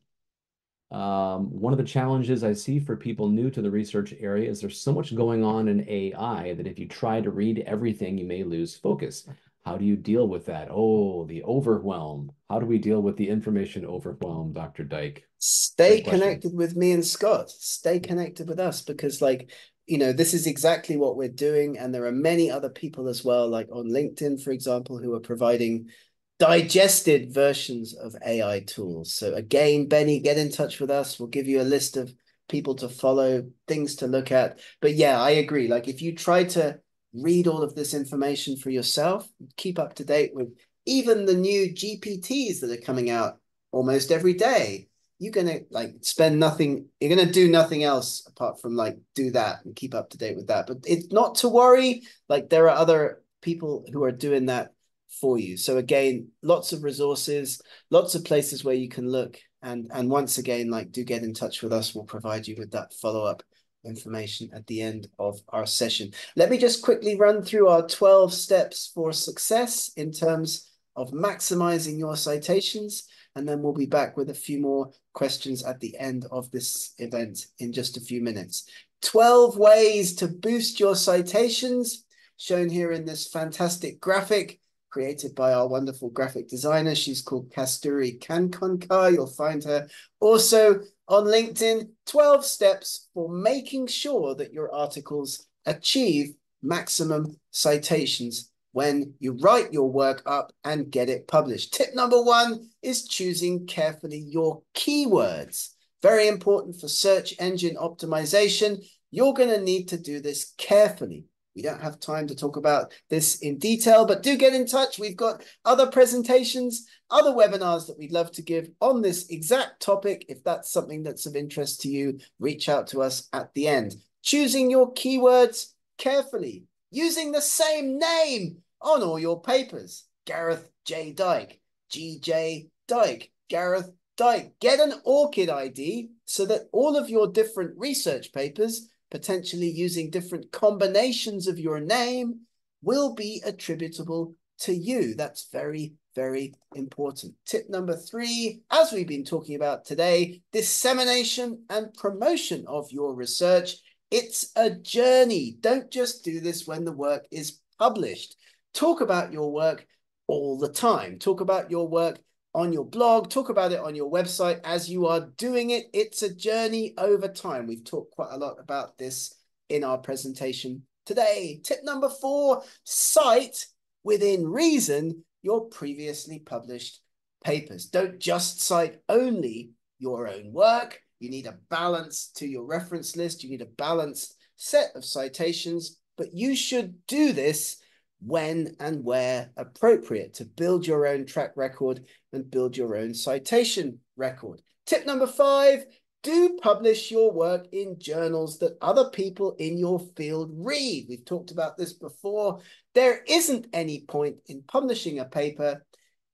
one of the challenges I see for people new to the research area is there's so much going on in AI that if you try to read everything, you may lose focus. How do you deal with that? Oh, the overwhelm. How do we deal with the information overwhelm, Dr. Dyke? Stay Great question. connected with me and Scott. Stay connected with us because, like, this is exactly what we're doing. And there are many other people as well, like on LinkedIn, for example, who are providing digested versions of AI tools. So again, Benny, get in touch with us. We'll give you a list of people to follow, things to look at. But yeah, I agree. Like if you try to read all of this information for yourself, keep up to date with even the new GPTs that are coming out almost every day, you're gonna like spend nothing, you're gonna do nothing else apart from like do that and keep up to date with that. But it's not to worry, like there are other people who are doing that for you. So again, lots of resources, lots of places where you can look. And once again, like do get in touch with us. We'll provide you with that follow-up information at the end of our session. Let me just quickly run through our 12 steps for success in terms of maximizing your citations. And then we'll be back with a few more questions at the end of this event in just a few minutes. 12 ways to boost your citations, shown here in this fantastic graphic created by our wonderful graphic designer. She's called Kasturi Kankonka. You'll find her also on LinkedIn. 12 steps for making sure that your articles achieve maximum citations when you write your work up and get it published. Tip number 1 is choosing carefully your keywords. Very important for search engine optimization. You're going to need to do this carefully. We don't have time to talk about this in detail, but do get in touch. We've got other presentations, other webinars that we'd love to give on this exact topic. If that's something that's of interest to you, reach out to us at the end. Choosing your keywords carefully, using the same name on all your papers. Gareth J. Dyke, G.J. Dyke, Gareth Dyke. Get an ORCID ID so that all of your different research papers, potentially using different combinations of your name, will be attributable to you. That's very, very important. Tip number 3, as we've been talking about today, dissemination and promotion of your research. It's a journey. Don't just do this when the work is published. Talk about your work all the time. Talk about your work on your blog, talk about it on your website as you are doing it. It's a journey over time. We've talked quite a lot about this in our presentation today. Tip number 4, cite within reason your previously published papers. Don't just cite only your own work. You need a balance to your reference list. You need a balanced set of citations, but you should do this when and where appropriate to build your own track record and build your own citation record. Tip number 5, do publish your work in journals that other people in your field read. We've talked about this before. There isn't any point in publishing a paper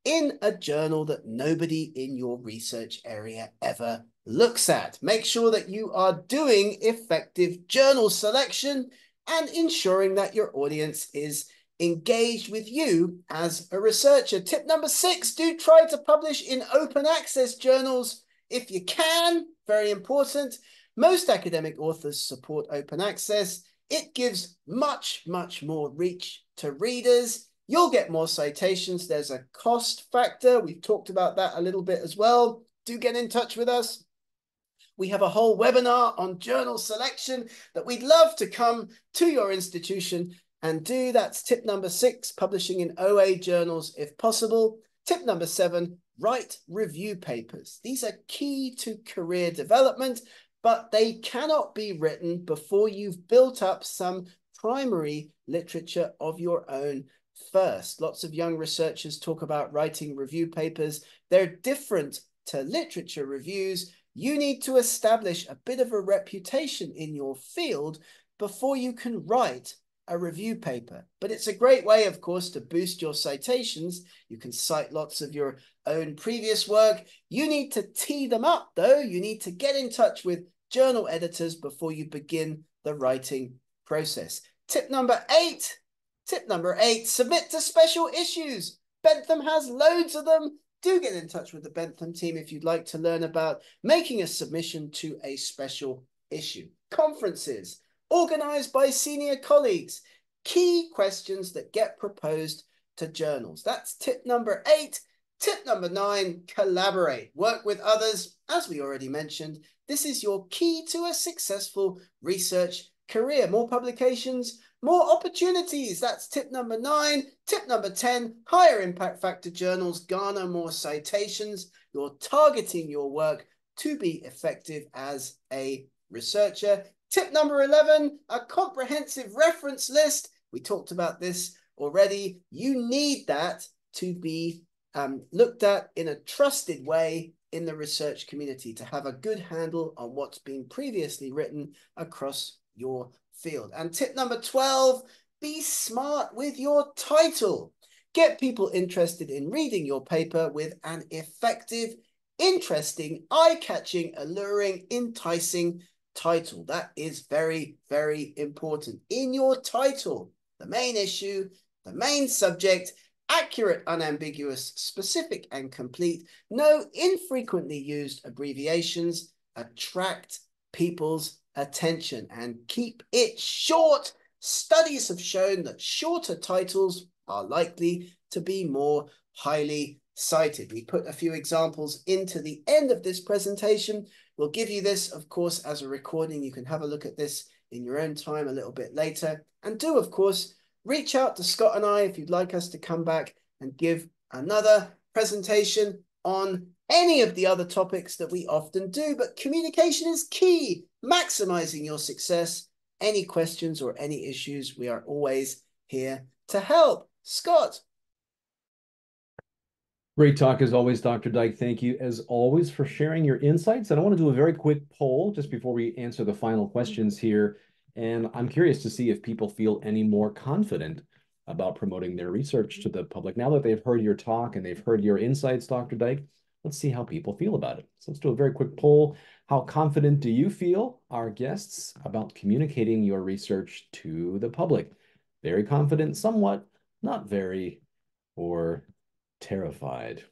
in a journal that nobody in your research area ever looks at. Make sure that you are doing effective journal selection and ensuring that your audience is engaged with you as a researcher. Tip number 6, do try to publish in open access journals if you can. Very important. Most academic authors support open access. It gives much, much more reach to readers. You'll get more citations. There's a cost factor. We've talked about that a little bit as well. Do get in touch with us. We have a whole webinar on journal selection that we'd love to come to your institution and do. That's tip number 6, publishing in OA journals if possible. Tip number 7, write review papers. These are key to career development, but they cannot be written before you've built up some primary literature of your own first. Lots of young researchers talk about writing review papers. They're different to literature reviews. You need to establish a bit of a reputation in your field before you can write a review paper. But it's a great way, of course, to boost your citations. You can cite lots of your own previous work. You need to tee them up, though. You need to get in touch with journal editors before you begin the writing process. Tip number 8, submit to special issues. Bentham has loads of them. Do get in touch with the Bentham team if you'd like to learn about making a submission to a special issue. Conferences organized by senior colleagues. Key questions that get proposed to journals. That's tip number 8. Tip number 9, collaborate. Work with others. As we already mentioned, this is your key to a successful research career. More publications, more opportunities. That's tip number 9. Tip number 10, higher impact factor journals garner more citations. You're targeting your work to be effective as a researcher. Tip number 11, a comprehensive reference list. We talked about this already. You need that to be looked at in a trusted way in the research community, to have a good handle on what's been previously written across your field. And tip number 12, be smart with your title. Get people interested in reading your paper with an effective, interesting, eye-catching, alluring, enticing title. That is very, very important. In your title, the main issue, the main subject, accurate, unambiguous, specific, and complete. No infrequently used abbreviations. Attract people's attention and keep it short. Studies have shown that shorter titles are likely to be more highly cited. We put a few examples into the end of this presentation. We'll give you this, of course, as a recording. You can have a look at this in your own time a little bit later. And do, of course, reach out to Scott and I if you'd like us to come back and give another presentation on any of the other topics that we often do. But communication is key, maximizing your success. Any questions or any issues, we are always here to help. Scott. Great talk as always, Dr. Dyke. Thank you as always for sharing your insights. And I want to do a very quick poll just before we answer the final questions here. And I'm curious to see if people feel any more confident about promoting their research to the public. Now that they've heard your talk and they've heard your insights, Dr. Dyke, let's see how people feel about it. So let's do a very quick poll. How confident do you feel, our guests, about communicating your research to the public? Very confident, somewhat, not very, or terrified.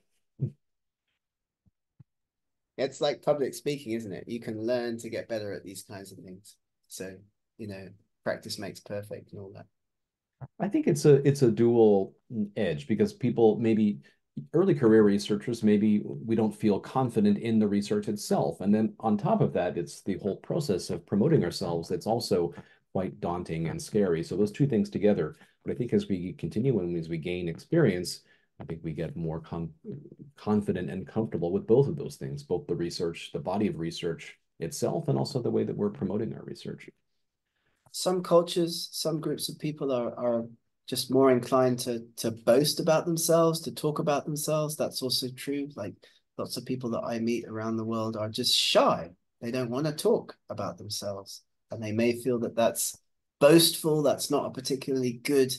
It's like public speaking, isn't it? You can learn to get better at these kinds of things. So, practice makes perfect and all that. I think it's a dual edge, because people, maybe early career researchers, maybe we don't feel confident in the research itself. And then on top of that, it's the whole process of promoting ourselves that's also quite daunting and scary. So those two things together. But I think as we continue and as we gain experience, I think we get more confident and comfortable with both of those things, both the research, the body of research itself, and also the way that we're promoting our research. Some cultures, some groups of people are just more inclined to boast about themselves, to talk about themselves. That's also true. Like lots of people that I meet around the world are just shy. They don't want to talk about themselves. And they may feel that that's boastful. That's not a particularly good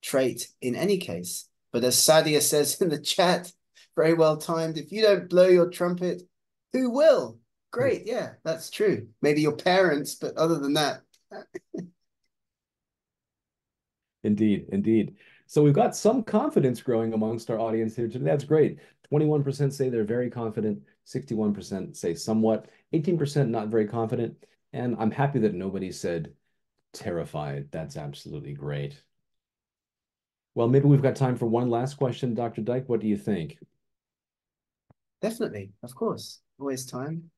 trait in any case. But as Sadia says in the chat, very well timed, if you don't blow your trumpet, who will? Great. Yeah, that's true. Maybe your parents, but other than that. Indeed, indeed. So we've got some confidence growing amongst our audience here today. That's great. 21% say they're very confident, 61% say somewhat, 18% not very confident. And I'm happy that nobody said terrified. That's absolutely great. Well, maybe we've got time for one last question, Dr. Dyke. What do you think? Definitely, of course. Always time.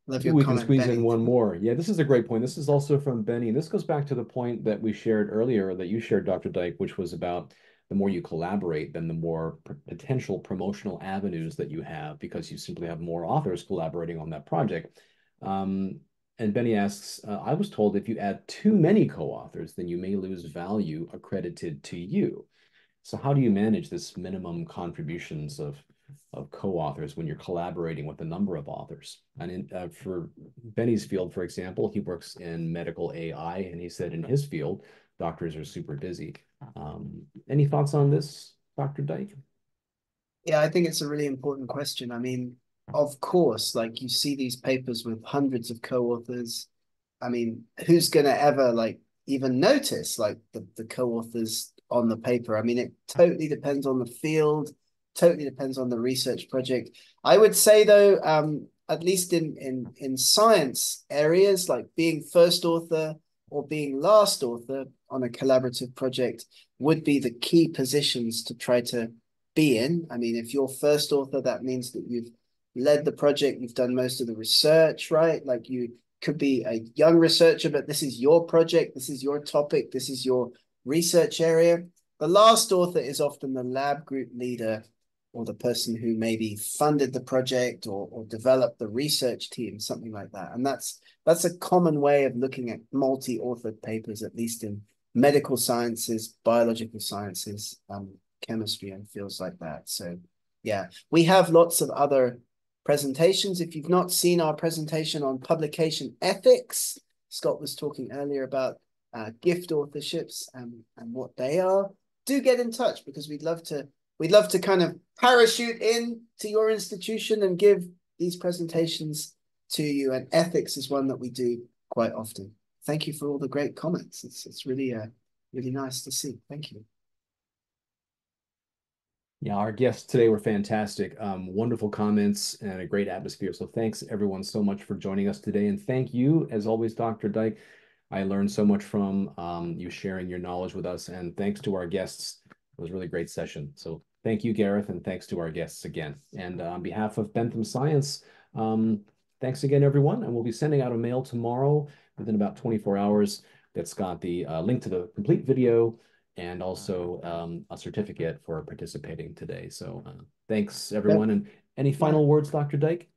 Love Maybe your we can comment, squeeze in Benny. one more. Yeah, this is a great point. This is also from Benny. And this goes back to the point that we shared earlier, that you shared, Dr. Dyke, which was about the more you collaborate, then the more potential promotional avenues that you have, because you simply have more authors collaborating on that project. And Benny asks, I was told if you add too many co-authors, then you may lose value accredited to you. So how do you manage this minimum contributions of co-authors when you're collaborating with a number of authors? And for Benny's field, for example, he works in medical AI, and he said in his field, doctors are super busy. Any thoughts on this, Dr. Dyke? Yeah, I think it's a really important question. I mean, of course, like you see these papers with hundreds of co-authors. I mean, who's going to ever like even notice like the co-authors on the paper? I mean, it totally depends on the field, totally depends on the research project. I would say though, at least in science areas, like being first author or being last author on a collaborative project would be the key positions to try to be in. I mean, if you're first author, that means that you've led the project, you've done most of the research, right? Like you could be a young researcher, but this is your project, this is your topic, this is your research area. The last author is often the lab group leader or the person who maybe funded the project or developed the research team, something like that. And that's a common way of looking at multi-authored papers, at least in medical sciences, biological sciences, chemistry, and fields like that. So yeah, we have lots of other presentations. If you've not seen our presentation on publication ethics, Scott was talking earlier about gift authorships and what they are. Do get in touch because we'd love to kind of parachute in to your institution and give these presentations to you. And ethics is one that we do quite often. Thank you for all the great comments. It's really really nice to see. Thank you. Yeah, our guests today were fantastic. Wonderful comments and a great atmosphere. So thanks everyone so much for joining us today. And thank you, as always, Dr. Dyke. I learned so much from you sharing your knowledge with us. And thanks to our guests. It was a really great session. So thank you, Gareth, and thanks to our guests again. And on behalf of Bentham Science, thanks again, everyone. And we'll be sending out a mail tomorrow within about 24 hours that's got the link to the complete video and also a certificate for participating today. So thanks, everyone. And any final words, Dr. Dyke?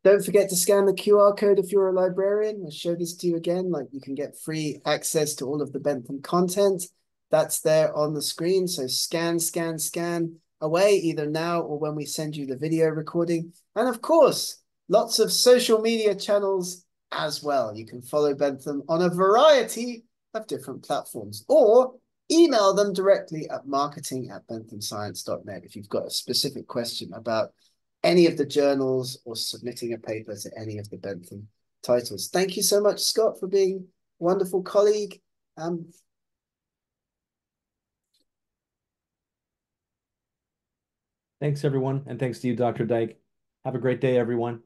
Don't forget to scan the QR code if you're a librarian. I'll show this to you again. Like you can get free access to all of the Bentham content. That's there on the screen. So scan, scan, scan away either now or when we send you the video recording. And of course, lots of social media channels as well. You can follow Bentham on a variety of different platforms or email them directly at marketing@benthamscience.net if you've got a specific question about any of the journals or submitting a paper to any of the Bentham titles. Thank you so much, Scott, for being a wonderful colleague. Thanks, everyone. And thanks to you, Dr. Dyke. Have a great day, everyone.